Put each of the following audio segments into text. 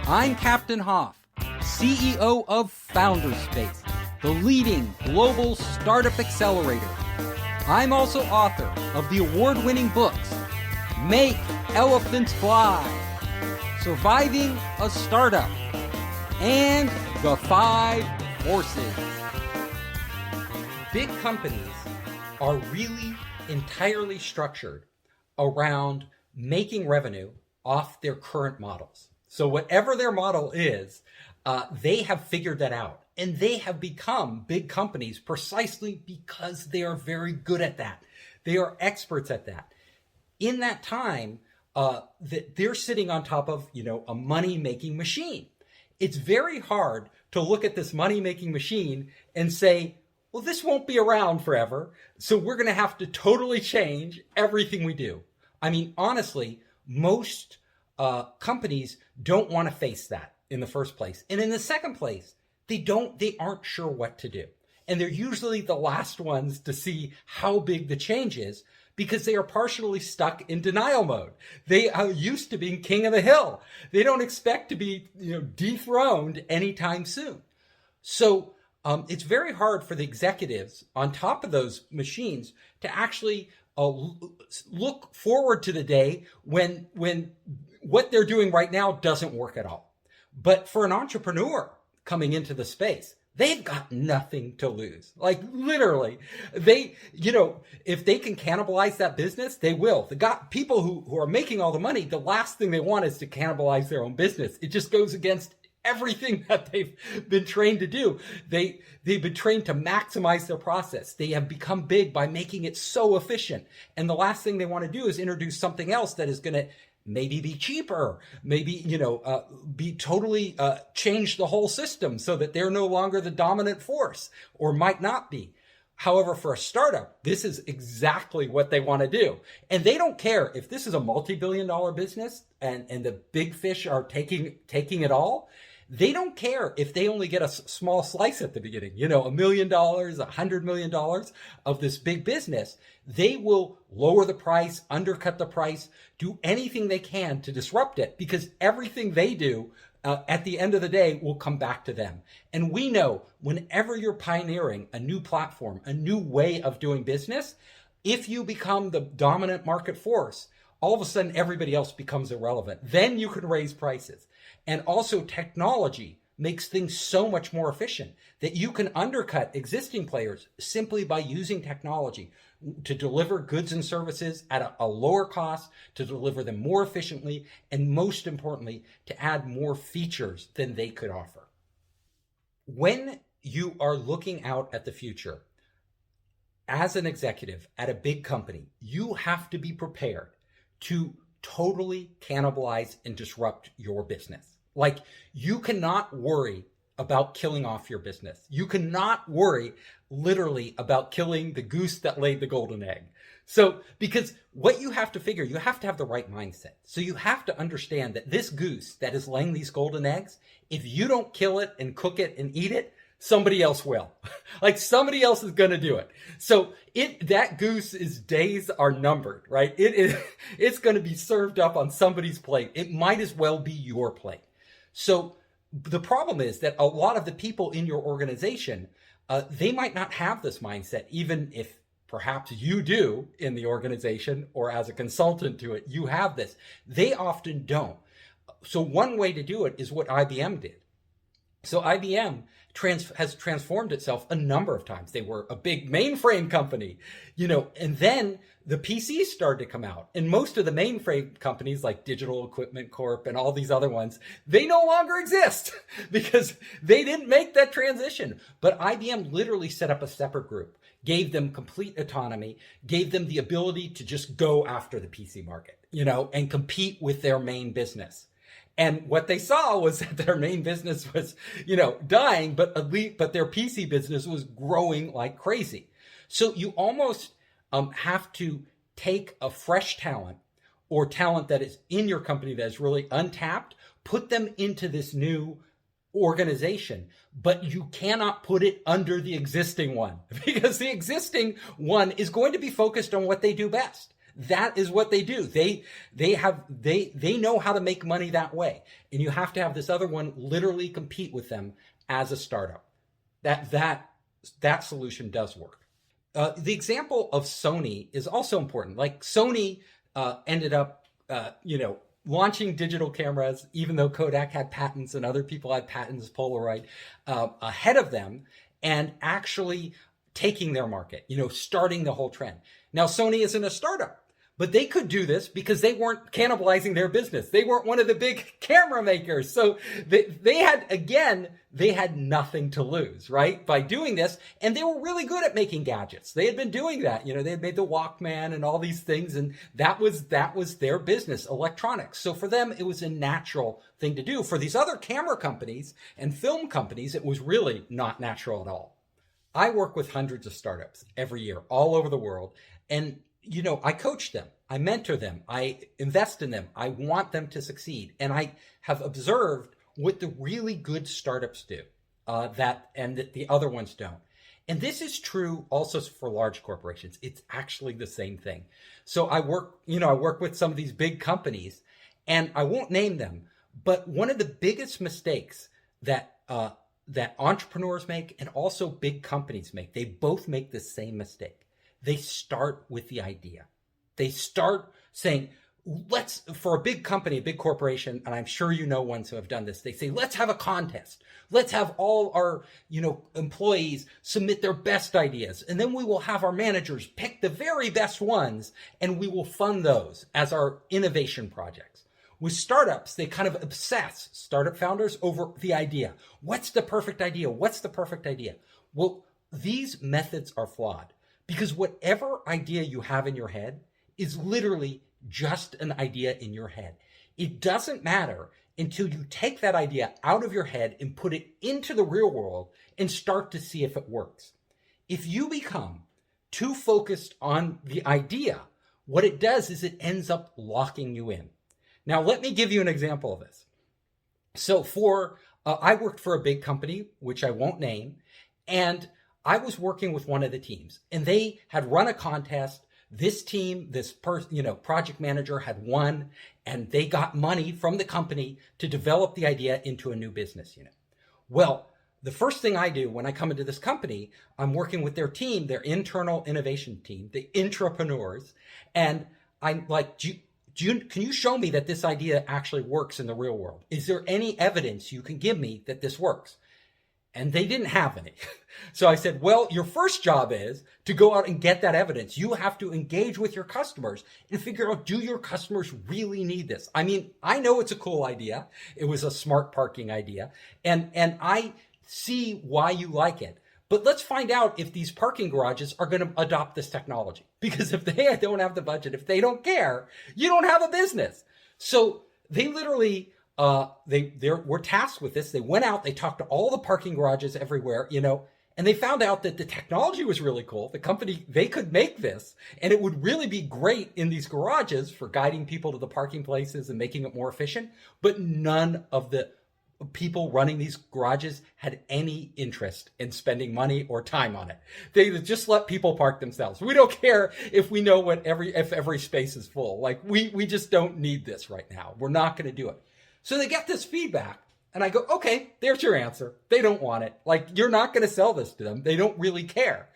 I'm Captain Hoff, CEO of Founderspace, the leading global startup accelerator. I'm also author of the award-winning books, Make Elephants Fly, Surviving a Startup, and The 5 Forces. Big companies are really entirely structured around making revenue off their current models. So whatever their model is, they have figured that out. And they have become big companies precisely because they are very good at that. They are experts at that. In that time, they're sitting on top of, a money-making machine. It's very hard to look at this money-making machine and say, well, this won't be around forever, so we're going to have to totally change everything we do. I mean, honestly, most companies don't want to face that in the first place. And in the second place, they aren't sure what to do. And they're usually the last ones to see how big the change is because they are partially stuck in denial mode. They are used to being king of the hill. They don't expect to be, dethroned anytime soon. So it's very hard for the executives on top of those machines to actually look forward to the day when what they're doing right now doesn't work at all. But for an entrepreneur coming into the space, they've got nothing to lose. Like literally, if they can cannibalize that business, they will. People who are making all the money, the last thing they want is to cannibalize their own business. It just goes against everything that they've been trained to do. They've been trained to maximize their process. They have become big by making it so efficient. And the last thing they want to do is introduce something else that is going to maybe be cheaper, maybe, be totally change the whole system so that they're no longer the dominant force, or might not be. However, for a startup, this is exactly what they want to do. And they don't care if this is a multi-billion-dollar business and the big fish are taking it all. They don't care if they only get a small slice at the beginning, $1 million, $100 million of this big business. They will lower the price, undercut the price, do anything they can to disrupt it, because everything they do at the end of the day will come back to them. And we know whenever you're pioneering a new platform, a new way of doing business, if you become the dominant market force, all of a sudden everybody else becomes irrelevant. Then you can raise prices. And also technology makes things so much more efficient that you can undercut existing players simply by using technology to deliver goods and services at a lower cost, to deliver them more efficiently, and most importantly, to add more features than they could offer. When you are looking out at the future, as an executive at a big company, you have to be prepared to totally cannibalize and disrupt your business. Like, you cannot worry about killing off your business. You cannot worry literally about killing the goose that laid the golden egg. So, because what you have to figure, you have to have the right mindset. So you have to understand that this goose that is laying these golden eggs, if you don't kill it and cook it and eat it, somebody else will. Like, somebody else is going to do it. So that goose's days are numbered, right? It's going to be served up on somebody's plate. It might as well be your plate. So the problem is that a lot of the people in your organization, they might not have this mindset, even if perhaps you do in the organization or as a consultant to it, you have this. They often don't. So one way to do it is what IBM did. So IBM has transformed itself a number of times. They were a big mainframe company, and then the PCs started to come out. And most of the mainframe companies like Digital Equipment Corp and all these other ones, they no longer exist because they didn't make that transition. But IBM literally set up a separate group, gave them complete autonomy, gave them the ability to just go after the PC market, and compete with their main business. And what they saw was that their main business was, dying, but their PC business was growing like crazy. So you almost have to take a fresh talent or talent that is in your company that is really untapped, put them into this new organization, but you cannot put it under the existing one because the existing one is going to be focused on what they do best. That is what they do. They know how to make money that way. And you have to have this other one literally compete with them as a startup. That solution does work. The example of Sony is also important. Like Sony ended up, launching digital cameras, even though Kodak had patents and other people had patents, Polaroid, ahead of them, and actually taking their market, starting the whole trend. Now, Sony isn't a startup, but they could do this because they weren't cannibalizing their business. They weren't one of the big camera makers. So they had nothing to lose, right? By doing this. And they were really good at making gadgets. They had been doing that. They had made the Walkman and all these things. And that was their business, electronics. So for them, it was a natural thing to do. For these other camera companies and film companies, it was really not natural at all. I work with hundreds of startups every year all over the world. And I coach them, I mentor them, I invest in them, I want them to succeed. And I have observed what the really good startups do that the other ones don't. And this is true also for large corporations. It's actually the same thing. So I work with some of these big companies, and I won't name them, but one of the biggest mistakes that entrepreneurs make and also big companies make, they both make the same mistake. They start with the idea. They start saying, for a big company, a big corporation, and I'm sure ones who have done this, they say, let's have a contest. Let's have all our, employees submit their best ideas. And then we will have our managers pick the very best ones, and we will fund those as our innovation projects. With startups, they kind of obsess, startup founders, over the idea. What's the perfect idea? What's the perfect idea? Well, these methods are flawed. Because whatever idea you have in your head is literally just an idea in your head. It doesn't matter until you take that idea out of your head and put it into the real world and start to see if it works. If you become too focused on the idea, what it does is it ends up locking you in. Now, let me give you an example of this. So I worked for a big company, which I won't name, and I was working with one of the teams, and they had run a contest. This team, project manager had won, and they got money from the company to develop the idea into a new business unit. Well, the first thing I do when I come into this company, I'm working with their team, their internal innovation team, the intrapreneurs, and I'm like, can you show me that this idea actually works in the real world? Is there any evidence you can give me that this works? And they didn't have any. So I said, well, your first job is to go out and get that evidence. You have to engage with your customers and figure out, do your customers really need this? I mean, I know it's a cool idea. It was a smart parking idea. And I see why you like it. But let's find out if these parking garages are going to adopt this technology. Because if they don't have the budget, if they don't care, you don't have a business. So they literally... they were tasked with this. They went out, they talked to all the parking garages everywhere, and they found out that the technology was really cool. The company, they could make this, and it would really be great in these garages for guiding people to the parking places and making it more efficient. But none of the people running these garages had any interest in spending money or time on it. They just let people park themselves. We don't care if we know if every space is full. Like we just don't need this right now. We're not going to do it. So they get this feedback, and I go, okay, there's your answer. They don't want it. Like, you're not going to sell this to them. They don't really care.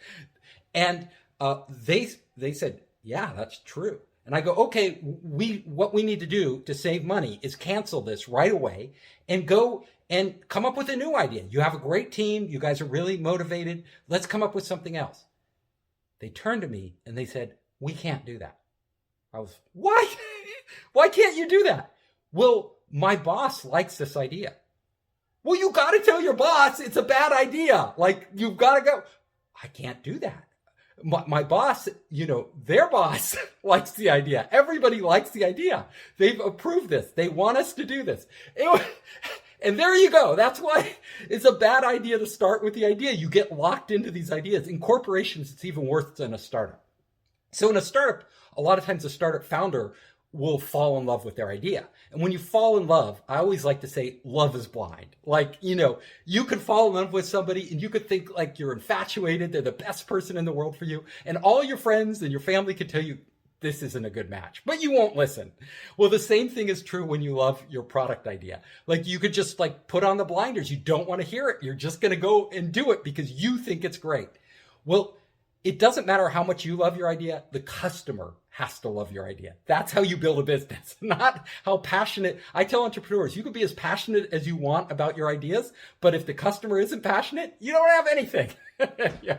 And they said, yeah, that's true. And I go, okay, what we need to do to save money is cancel this right away and go and come up with a new idea. You have a great team. You guys are really motivated. Let's come up with something else. They turned to me, and they said, we can't do that. I was, why? Why can't you do that? Well, my boss likes this idea. Well, you got to tell your boss it's a bad idea. Like, you've got to go. I can't do that. My boss, their boss likes the idea. Everybody likes the idea. They've approved this. They want us to do this. And there you go. That's why it's a bad idea to start with the idea. You get locked into these ideas. In corporations, it's even worse than a startup. So in a startup, a lot of times a startup founder will fall in love with their idea. And when you fall in love, I always like to say love is blind. Like, you could fall in love with somebody and you could think like you're infatuated. They're the best person in the world for you. And all your friends and your family could tell you, this isn't a good match, but you won't listen. Well, the same thing is true when you love your product idea. Like you could just like put on the blinders. You don't want to hear it. You're just going to go and do it because you think it's great. Well, it doesn't matter how much you love your idea. The customer has to love your idea. That's how you build a business, not how passionate. I tell entrepreneurs, you can be as passionate as you want about your ideas, but if the customer isn't passionate, you don't have anything. Yeah.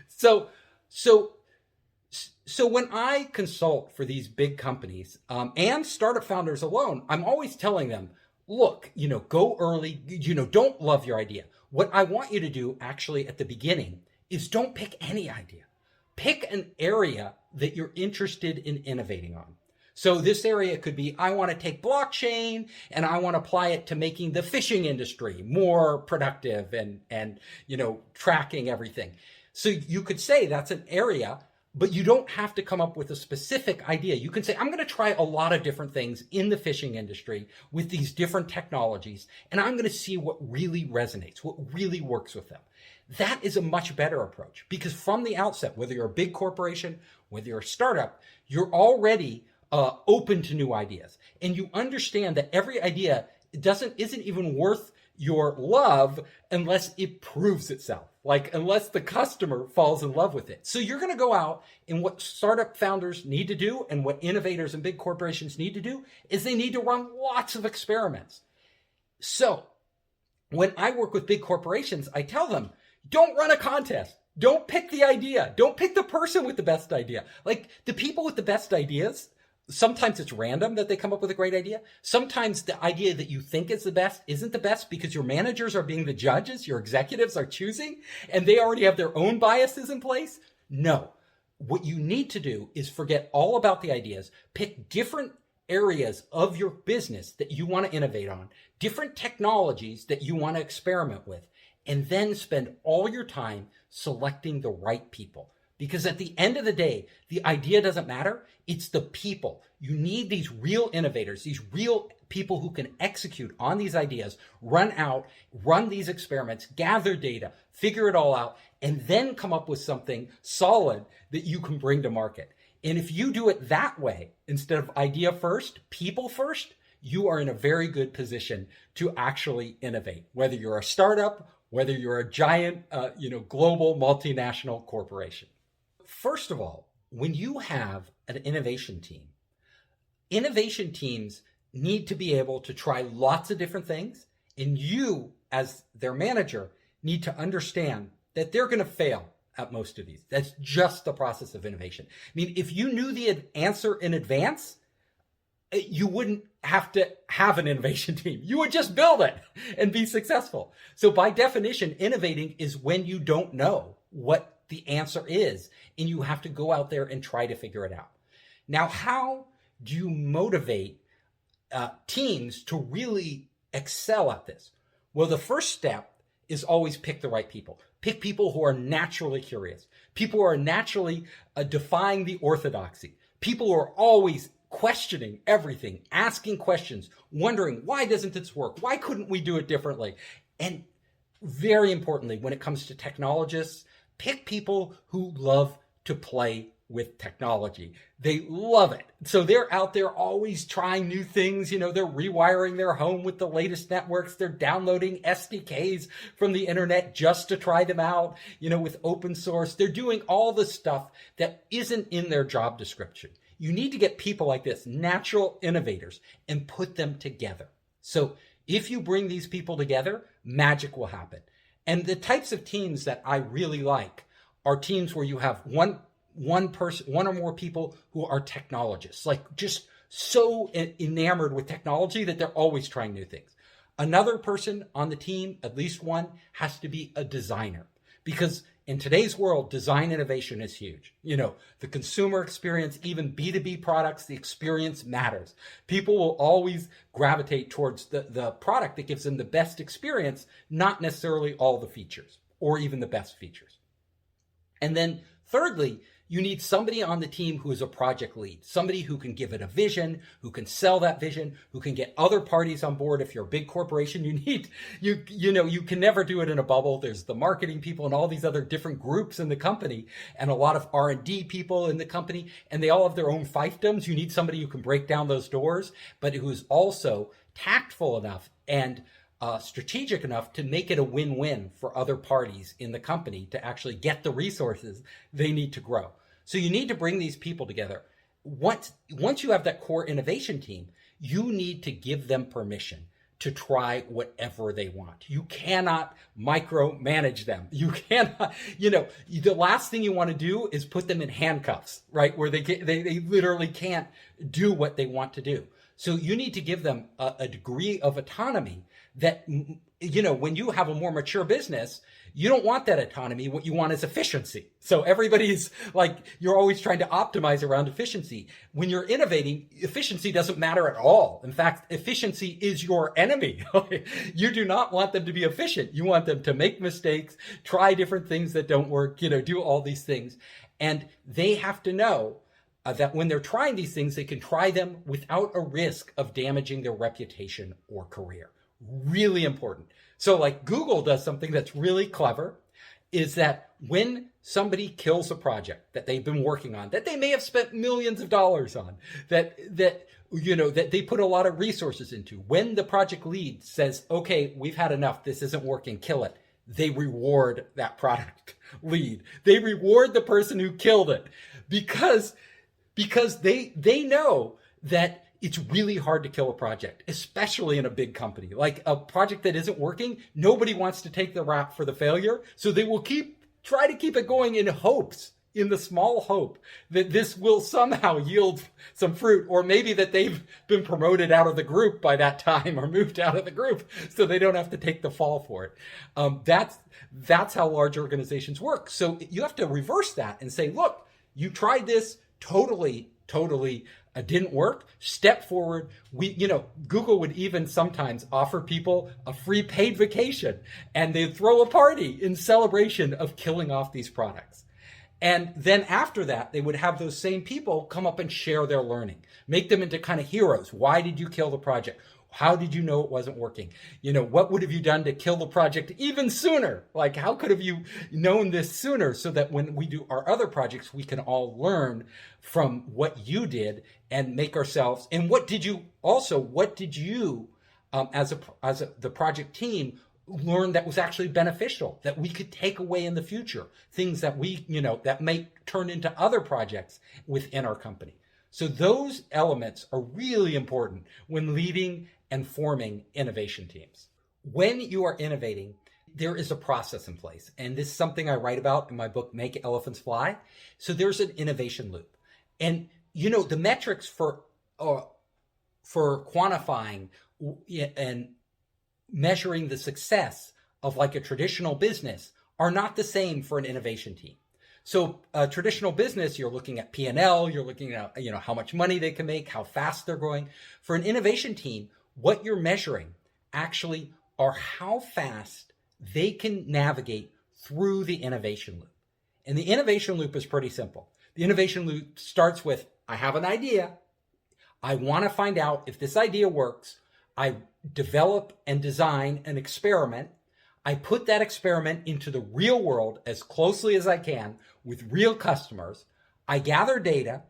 So when I consult for these big companies and startup founders alone, I'm always telling them, look, go early, don't love your idea. What I want you to do actually at the beginning is don't pick any idea. Pick an area that you're interested in innovating on. So this area could be, I want to take blockchain and I want to apply it to making the fishing industry more productive and tracking everything. So you could say that's an area, but you don't have to come up with a specific idea. You can say, I'm going to try a lot of different things in the fishing industry with these different technologies, and I'm going to see what really resonates, what really works with them. That is a much better approach because from the outset, whether you're a big corporation, whether you're a startup, you're already open to new ideas. And you understand that every idea isn't even worth your love unless it proves itself, like unless the customer falls in love with it. So you're going to go out, and what startup founders need to do and what innovators and big corporations need to do is they need to run lots of experiments. So when I work with big corporations, I tell them, don't run a contest. Don't pick the idea. Don't pick the person with the best idea. Like the people with the best ideas, sometimes it's random that they come up with a great idea. Sometimes the idea that you think is the best isn't the best because your managers are being the judges, your executives are choosing, and they already have their own biases in place. No. What you need to do is forget all about the ideas, pick different areas of your business that you want to innovate on, different technologies that you want to experiment with, and then spend all your time selecting the right people. Because at the end of the day, the idea doesn't matter. It's the people. You need these real innovators, these real people who can execute on these ideas, run these experiments, gather data, figure it all out, and then come up with something solid that you can bring to market. And if you do it that way, instead of idea first, people first, you are in a very good position to actually innovate, whether you're a startup, whether you're a giant, global multinational corporation. First of all, when you have an innovation teams need to be able to try lots of different things, and you, as their manager, need to understand that they're going to fail at most of these. That's just the process of innovation. I mean, if you knew the answer in advance, you wouldn't have to have an innovation team. You would just build it and be successful. So by definition, innovating is when you don't know what the answer is, and you have to go out there and try to figure it out. Now, how do you motivate teams to really excel at this? Well, the first step is always pick the right people. Pick people who are naturally curious, people who are naturally defying the orthodoxy, people who are always questioning everything, asking questions, wondering, why doesn't this work? Why couldn't we do it differently? And very importantly, when it comes to technologists, pick people who love to play with technology. They love it. So they're out there always trying new things. They're rewiring their home with the latest networks. They're downloading SDKs from the internet just to try them out, with open source. They're doing all the stuff that isn't in their job description. You need to get people like this, natural innovators, and put them together. So if you bring these people together, magic will happen. And the types of teams that I really like are teams where you have one person, one or more people who are technologists, like just so enamored with technology that they're always trying new things. Another person on the team, at least one, has to be a designer, because in today's world, design innovation is huge. The consumer experience, even B2B products, the experience matters. People will always gravitate towards the product that gives them the best experience, not necessarily all the features or even the best features. And then thirdly, You need somebody on the team who is a project lead, somebody who can give it a vision, who can sell that vision, who can get other parties on board. If you're a big corporation, you can never do it in a bubble. There's the marketing people and all these other different groups in the company, and a lot of R&D people in the company, and they all have their own fiefdoms. You need somebody who can break down those doors, but who is also tactful enough and strategic enough to make it a win-win for other parties in the company to actually get the resources they need to grow. So you need to bring these people together. Once you have that core innovation team, you need to give them permission to try whatever they want. You cannot micromanage them. You cannot, the last thing you want to do is put them in handcuffs, right? Where they literally can't do what they want to do. So you need to give them a degree of autonomy that, when you have a more mature business, you don't want that autonomy. What you want is efficiency. So everybody's like, you're always trying to optimize around efficiency. When you're innovating, efficiency doesn't matter at all. In fact, efficiency is your enemy. You do not want them to be efficient. You want them to make mistakes, try different things that don't work, do all these things. And they have to know that when they're trying these things, they can try them without a risk of damaging their reputation or career. Really important. So like Google does something that's really clever, is that when somebody kills a project that they've been working on, that they may have spent millions of dollars on, that they put a lot of resources into, when the project lead says, okay, we've had enough, this isn't working, kill it, they reward that product lead. They reward the person who killed it because they know that it's really hard to kill a project, especially in a big company. Like a project that isn't working, nobody wants to take the rap for the failure. So they will try to keep it going in the small hope that this will somehow yield some fruit, or maybe that they've been promoted out of the group by that time or moved out of the group so they don't have to take the fall for it. That's how large organizations work. So you have to reverse that and say, look, you tried this, totally didn't work. Step forward. Google would even sometimes offer people a free paid vacation, and they'd throw a party in celebration of killing off these products. And then after that, they would have those same people come up and share their learning, make them into kind of heroes. Why did you kill the project? How did you know it wasn't working? What would have you done to kill the project even sooner? Like, how could have you known this sooner, so that when we do our other projects, we can all learn from what you did and make ourselves. And what did you, as the project team, learn that was actually beneficial, that we could take away in the future, things that that may turn into other projects within our company. So those elements are really important when leading and forming innovation teams. When you are innovating, there is a process in place. And this is something I write about in my book, Make Elephants Fly. So there's an innovation loop. And, the metrics for quantifying and measuring the success of like a traditional business are not the same for an innovation team. So a traditional business, you're looking at P&L, you're looking at, how much money they can make, how fast they're growing. For an innovation team, what you're measuring actually are how fast they can navigate through the innovation loop. And the innovation loop is pretty simple. The innovation loop starts with, I have an idea. I want to find out if this idea works. I develop and design an experiment. I put that experiment into the real world as closely as I can with real customers. I gather data,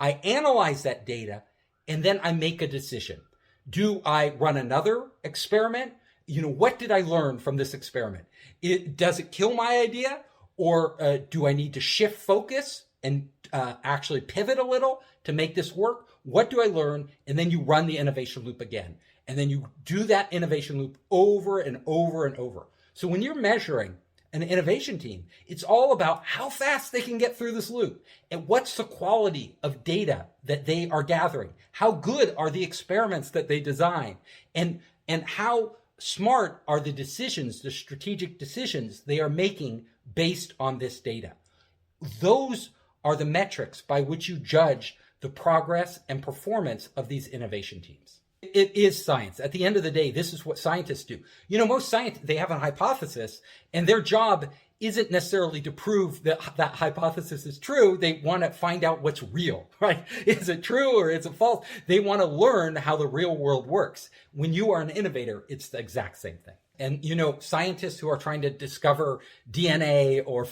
I analyze that data, and then I make a decision. Do I run another experiment? What did I learn from this experiment? Does it kill my idea? Or do I need to shift focus and actually pivot a little to make this work? What do I learn? And then you run the innovation loop again. And then you do that innovation loop over and over and over. So when you're measuring an innovation team, it's all about how fast they can get through this loop and what's the quality of data that they are gathering. How good are the experiments that they design, and how smart are the decisions, the strategic decisions they are making based on this data. Those are the metrics by which you judge the progress and performance of these innovation teams. It is science. At the end of the day, this is what scientists do. Most scientists, they have a hypothesis, and their job isn't necessarily to prove that that hypothesis is true. They want to find out what's real, right? Is it true or is it false? They want to learn how the real world works. When you are an innovator, it's the exact same thing. And, scientists who are trying to discover DNA or,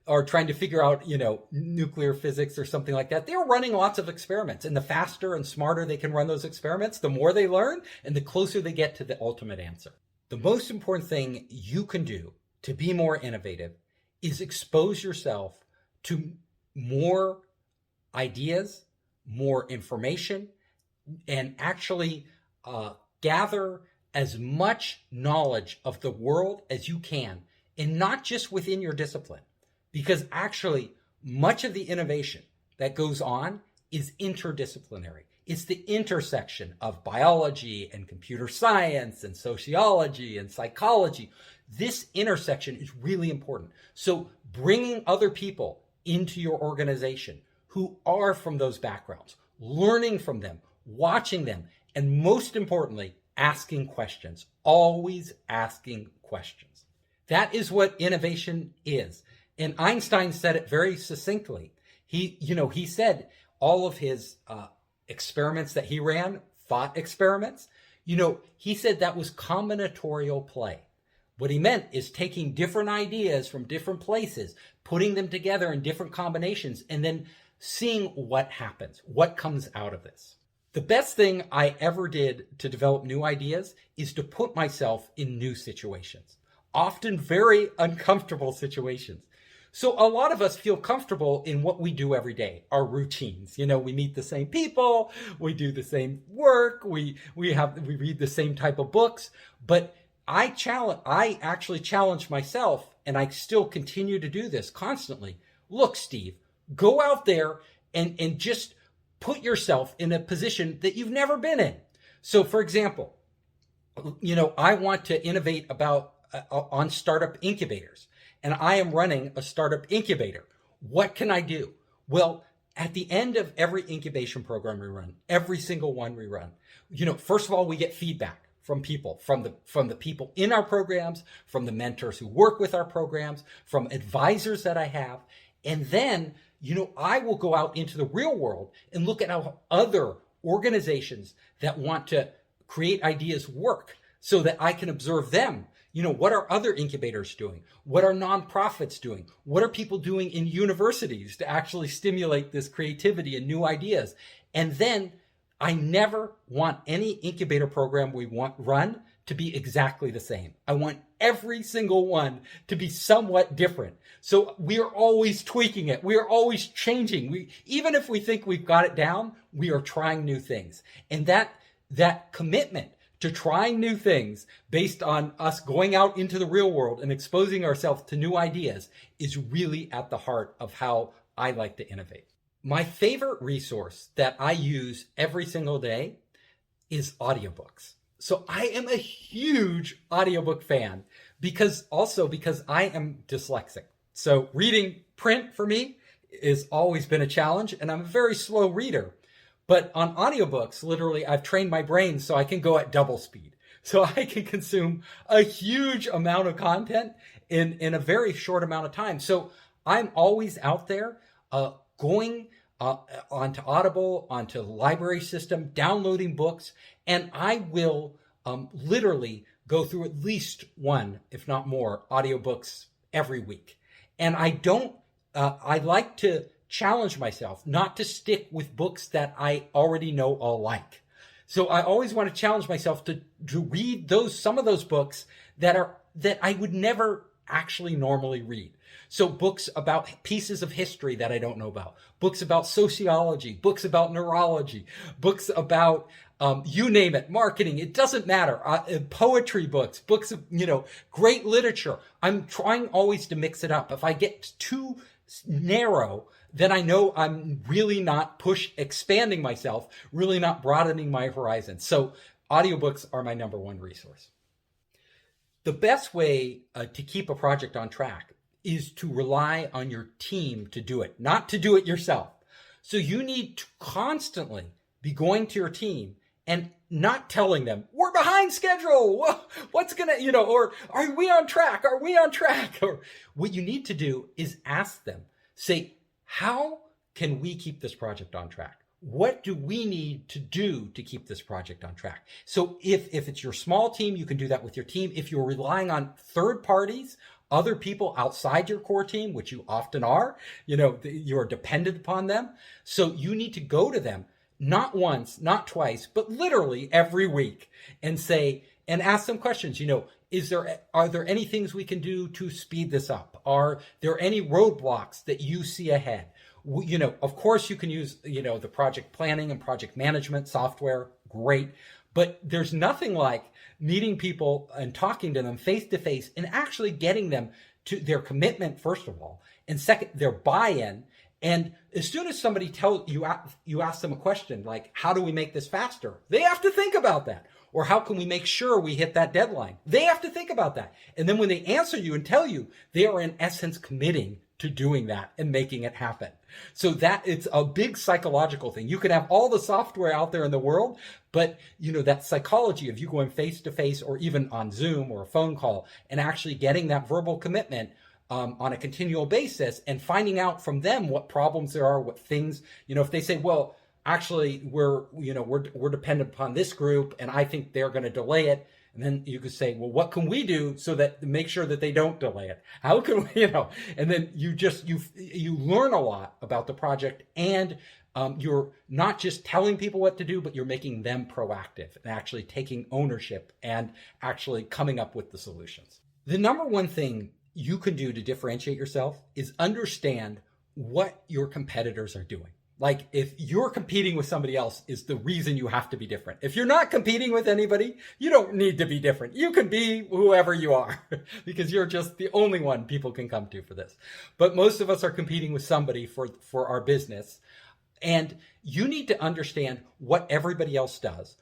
are trying to figure out, nuclear physics or something like that, they're running lots of experiments. And the faster and smarter they can run those experiments, the more they learn and the closer they get to the ultimate answer. The most important thing you can do to be more innovative is expose yourself to more ideas, more information, and actually gather as much knowledge of the world as you can, and not just within your discipline. Because actually, much of the innovation that goes on is interdisciplinary. It's the intersection of biology and computer science and sociology and psychology. This intersection is really important. So bringing other people into your organization who are from those backgrounds, learning from them, watching them, and most importantly, asking questions, always asking questions. That is what innovation is. And Einstein said it very succinctly. He said all of his experiments that he ran, thought experiments, he said that was combinatorial play. What he meant is taking different ideas from different places, putting them together in different combinations, and then seeing what happens, what comes out of this. The best thing I ever did to develop new ideas is to put myself in new situations, often very uncomfortable situations. So a lot of us feel comfortable in what we do every day, our routines. We meet the same people, we do the same work, we read the same type of books. But I actually challenge myself, and I still continue to do this constantly. Look, Steve, go out there and just put yourself in a position that you've never been in. So, for example, I want to innovate on startup incubators. And I am running a startup incubator. What can I do? Well, at the end of every incubation program we run, every single one we run, first of all, we get feedback from people, from the people in our programs, from the mentors who work with our programs, from advisors that I have. And then, I will go out into the real world and look at how other organizations that want to create ideas work so that I can observe them. What are other incubators doing? What are nonprofits doing? What are people doing in universities to actually stimulate this creativity and new ideas? And then I never want any incubator program we run to be exactly the same. I want every single one to be somewhat different. So we are always tweaking it. We are always changing. Even if we think we've got it down, we are trying new things. And that commitment to trying new things based on us going out into the real world and exposing ourselves to new ideas is really at the heart of how I like to innovate. My favorite resource that I use every single day is audiobooks. So I am a huge audiobook fan because I am dyslexic. So reading print for me has always been a challenge, and I'm a very slow reader. But on audiobooks, literally, I've trained my brain so I can go at double speed. So I can consume a huge amount of content in a very short amount of time. So I'm always out there going onto Audible, onto the library system, downloading books, and I will literally go through at least one, if not more, audiobooks every week. And I like to challenge myself not to stick with books that I already know all like. So I always want to challenge myself to read some of those books that I would never actually normally read. So books about pieces of history that I don't know about, books about sociology, books about neurology, books about you name it, marketing, it doesn't matter. Poetry books of, great literature. I'm trying always to mix it up. If I get too narrow, then I know I'm really not expanding myself, really not broadening my horizon. So audiobooks are my number one resource. The best way to keep a project on track is to rely on your team to do it, not to do it yourself. So you need to constantly be going to your team and not telling them, we're behind schedule. What's going to, or are we on track? Are we on track? Or what you need to do is ask them, say, how can we keep this project on track? What do we need to do to keep this project on track? So if it's your small team, you can do that with your team. If you're relying on third parties, other people outside your core team, which you often are, you're dependent upon them. So you need to go to them, not once, not twice, but literally every week and ask them questions. Are there any things we can do to speed this up? Are there any roadblocks that you see ahead? Of course you can use, the project planning and project management software. Great. But there's nothing like meeting people and talking to them face to face and actually getting them to their commitment, first of all, and second, their buy-in. And as soon as somebody tells you ask them a question like, how do we make this faster? They have to think about that. Or how can we make sure we hit that deadline? They have to think about that. And then when they answer you and tell you, they are in essence committing to doing that and making it happen. So that it's a big psychological thing. You can have all the software out there in the world, but that psychology of you going face to face or even on Zoom or a phone call and actually getting that verbal commitment on a continual basis and finding out from them what problems there are, what things, if they say, well, actually we're dependent upon this group and I think they're going to delay it. And then you could say, well, what can we do so that make sure that they don't delay it? How can we, and then you learn a lot about the project and you're not just telling people what to do, but you're making them proactive and actually taking ownership and actually coming up with the solutions. The number one thing you can do to differentiate yourself is understand what your competitors are doing. Like if you're competing with somebody else is the reason you have to be different. If you're not competing with anybody, you don't need to be different. You can be whoever you are because you're just the only one people can come to for this. But most of us are competing with somebody for our business. And you need to understand what everybody else does,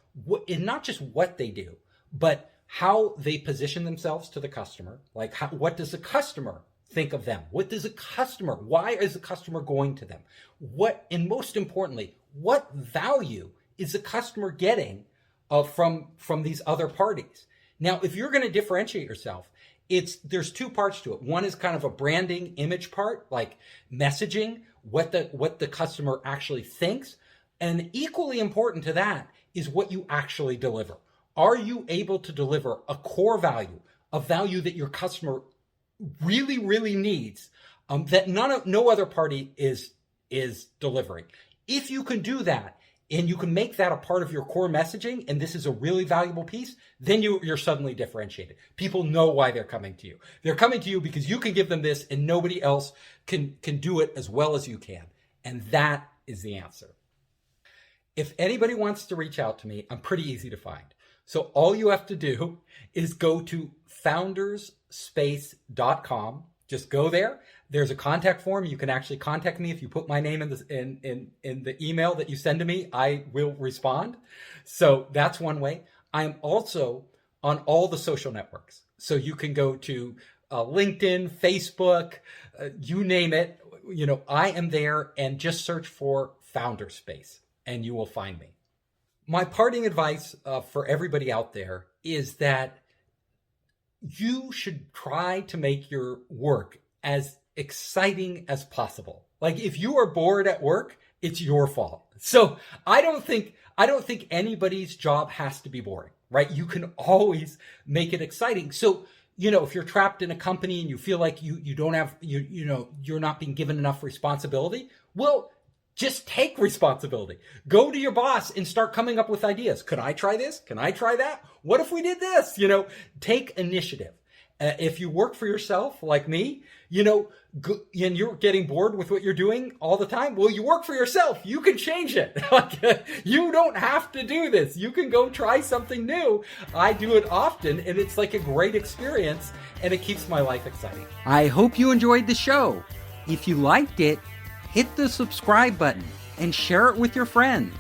and not just what they do, but how they position themselves to the customer. Like what does the customer think of them? Why is the customer going to them? And most importantly, what value is the customer getting from these other parties? Now, if you're going to differentiate yourself, there's two parts to it. One is kind of a branding image part, like messaging, what the customer actually thinks. And equally important to that is what you actually deliver. Are you able to deliver a core value, a value that your customer really, really needs, that no other party is delivering? If you can do that and you can make that a part of your core messaging, and this is a really valuable piece, then you're suddenly differentiated. People know why they're coming to you. They're coming to you because you can give them this and nobody else can do it as well as you can. And that is the answer. If anybody wants to reach out to me, I'm pretty easy to find. So all you have to do is go to founderspace.com. Just go there. There's a contact form. You can actually contact me. If you put my name in the email that you send to me, I will respond. So that's one way. I'm also on all the social networks. So you can go to LinkedIn, Facebook, you name it. I am there, and just search for Founderspace and you will find me. My parting advice for everybody out there is that you should try to make your work as exciting as possible. Like if you are bored at work, it's your fault. So I don't think anybody's job has to be boring, right? You can always make it exciting. So, if you're trapped in a company and you feel like you don't have, you're not being given enough responsibility, well, just take responsibility. Go to your boss and start coming up with ideas. Could I try this? Can I try that? What if we did this? Take initiative. If you work for yourself like me, and you're getting bored with what you're doing all the time, well, you work for yourself. You can change it. You don't have to do this. You can go try something new. I do it often, and it's like a great experience, and it keeps my life exciting. I hope you enjoyed the show. If you liked it, hit the subscribe button and share it with your friends.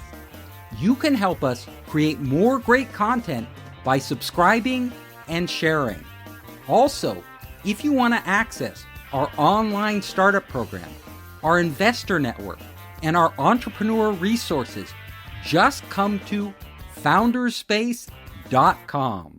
You can help us create more great content by subscribing and sharing. Also, if you want to access our online startup program, our investor network, and our entrepreneur resources, Just come to founderspace.com.